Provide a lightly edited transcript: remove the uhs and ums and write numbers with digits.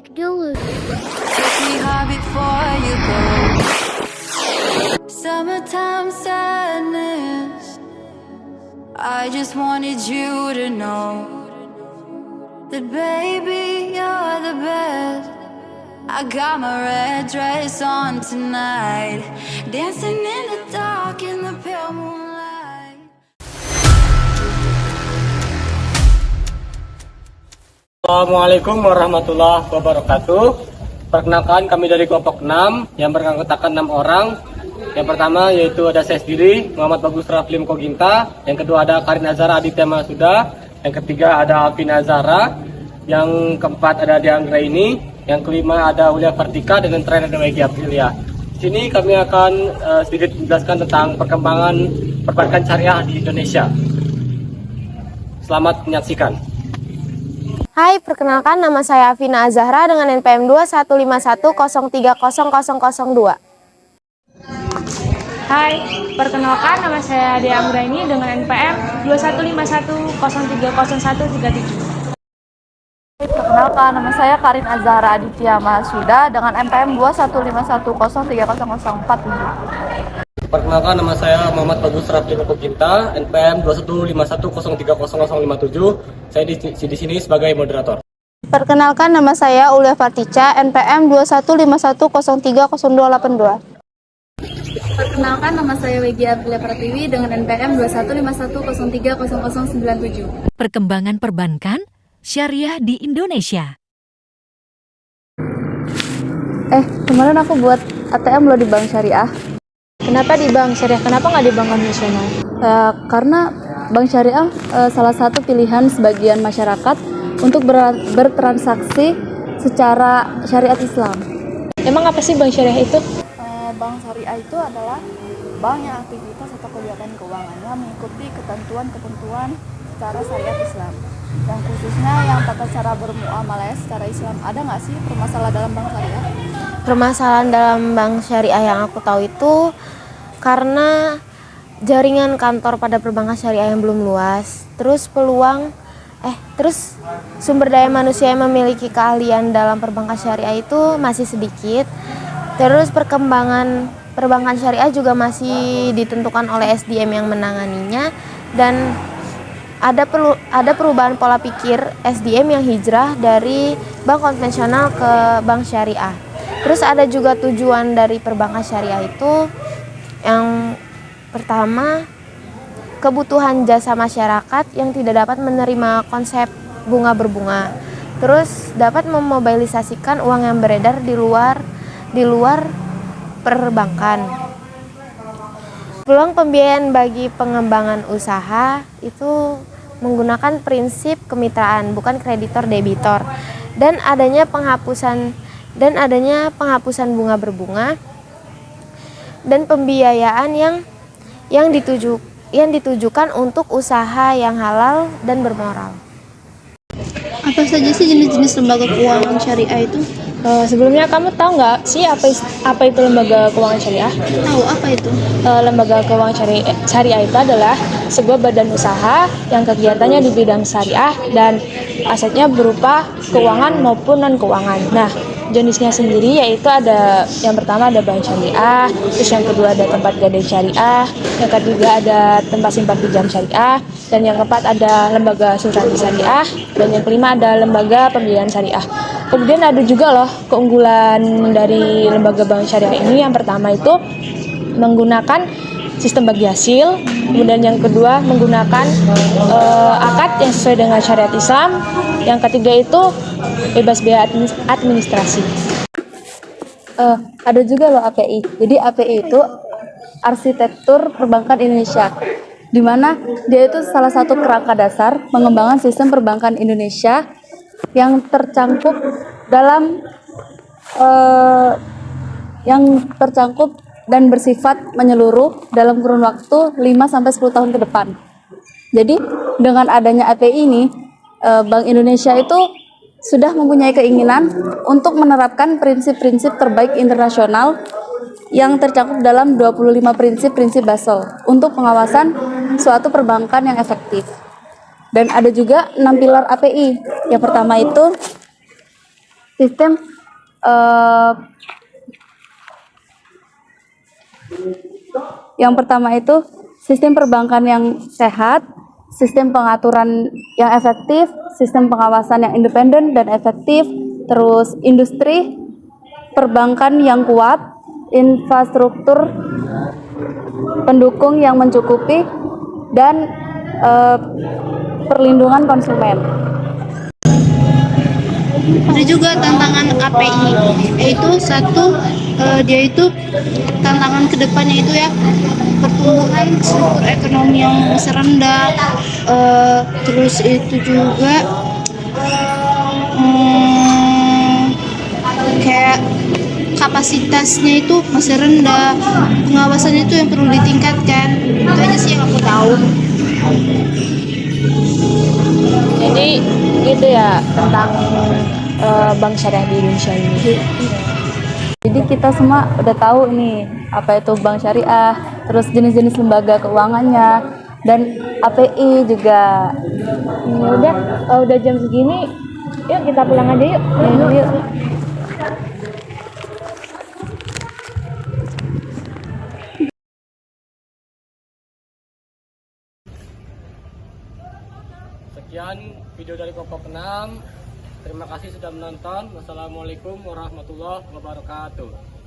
like dulu. Take me high before you go. Summertime sadness. I just wanted you to know that baby, you're the best. I got my red dress on tonight, dancing in the dark in the pale moonlight. Assalamualaikum warahmatullahi wabarakatuh. Perkenalkan, kami dari kelompok 6 yang beranggotakan 6 orang. Yang pertama yaitu ada saya sendiri, Muhammad Bagus Rafli Koginta. Yang kedua ada Karin Azhara Aditya Masuda. Yang ketiga ada Alvina Azhara. Yang keempat ada Dianggra ini. Yang kelima ada Ulia Vertika dengan terakhir ada Wegi Aprilia. Di sini kami akan sedikit menjelaskan tentang perkembangan perbankan syariah di Indonesia. Selamat menyaksikan. Hai, perkenalkan nama saya Alvina Azhara dengan NPM 21510300002. Hai, perkenalkan nama saya Dianggra ini dengan NPM 2151030137. Perkenalkan, nama saya Karin Azhara Aditya Masuda dengan NPM 215103004. Perkenalkan, nama saya Muhammad Bagus Rafli Koginta, NPM 21510300057. Saya di sini sebagai moderator. Perkenalkan, nama saya Ulia Vertika, NPM 21510300282. Perkenalkan, nama saya Wegi Aprilia Pratiwi dengan NPM 21510300097. Perkembangan perbankan syariah di Indonesia. Kemarin aku buat ATM loh di Bank Syariah. Kenapa di bank syariah? Kenapa nggak di bank konvensional? Karena Bank Syariah salah satu pilihan sebagian masyarakat untuk bertransaksi secara syariat Islam. Emang apa sih bank syariah itu? Bank Syariah itu adalah bank yang aktivitas atau kegiatan keuangannya mengikuti ketentuan-ketentuan secara syariat Islam. Yang khususnya yang tata cara bermuamalah secara Islam. Ada nggak sih permasalahan dalam bank syariah? Permasalahan dalam bank syariah yang aku tahu itu karena jaringan kantor pada perbankan syariah yang belum luas, terus sumber daya manusia yang memiliki keahlian dalam perbankan syariah itu masih sedikit. Terus perkembangan perbankan syariah juga masih ditentukan oleh SDM yang menanganinya, dan ada perubahan pola pikir SDM yang hijrah dari bank konvensional ke bank syariah. Terus ada juga tujuan dari perbankan syariah itu yang pertama, kebutuhan jasa masyarakat yang tidak dapat menerima konsep bunga berbunga. Terus dapat memobilisasikan uang yang beredar di luar perbankan. Peluang pembiayaan bagi pengembangan usaha itu menggunakan prinsip kemitraan, bukan kreditor debitor, dan adanya penghapusan bunga berbunga dan pembiayaan yang ditujukan untuk usaha yang halal dan bermoral. Apa saja sih jenis-jenis lembaga keuangan syariah itu? Sebelumnya kamu tahu nggak sih apa itu lembaga keuangan syariah? Tahu apa itu? Lembaga keuangan syariah itu adalah sebuah badan usaha yang kegiatannya di bidang syariah dan asetnya berupa keuangan maupun non keuangan. Nah, jenisnya sendiri yaitu ada yang pertama ada bank syariah, terus yang kedua ada tempat gadai syariah, yang ketiga ada tempat simpan pinjam syariah, dan yang keempat ada lembaga asuransi syariah, dan yang kelima ada lembaga pembiayaan syariah. Kemudian ada juga loh keunggulan dari lembaga bank syariah ini. Yang pertama itu menggunakan sistem bagi hasil, kemudian yang kedua menggunakan akad yang sesuai dengan syariat Islam, yang ketiga itu bebas biaya administrasi. Ada juga loh API. Jadi API itu arsitektur perbankan Indonesia, di mana dia itu salah satu kerangka dasar pengembangan sistem perbankan Indonesia yang tercangkup dan bersifat menyeluruh dalam kurun waktu 5-10 tahun ke depan. Jadi dengan adanya API ini, Bank Indonesia itu sudah mempunyai keinginan untuk menerapkan prinsip-prinsip terbaik internasional yang tercakup dalam 25 prinsip-prinsip Basel untuk pengawasan suatu perbankan yang efektif. Dan ada juga 6 pilar API. Yang pertama itu sistem yang pertama itu sistem perbankan yang sehat, sistem pengaturan yang efektif, sistem pengawasan yang independen dan efektif, terus industri perbankan yang kuat, infrastruktur pendukung yang mencukupi, dan perlindungan konsumen. Ada juga tantangan KPI, yaitu satu, dia itu tantangan kedepannya itu ya pertumbuhan struktur ekonomi yang masih rendah, terus itu juga kayak kapasitasnya itu masih rendah, pengawasannya itu yang perlu ditingkatkan. Itu aja sih yang aku tahu. Jadi gitu ya tentang bank syariah di Indonesia ini. Jadi kita semua udah tahu nih apa itu bank syariah, terus jenis-jenis lembaga keuangannya, dan API juga. Udah jam segini, yuk kita pulang aja yuk. Yuk. Sekian video dari kelompok 6. Terima kasih sudah menonton. Wassalamualaikum warahmatullahi wabarakatuh.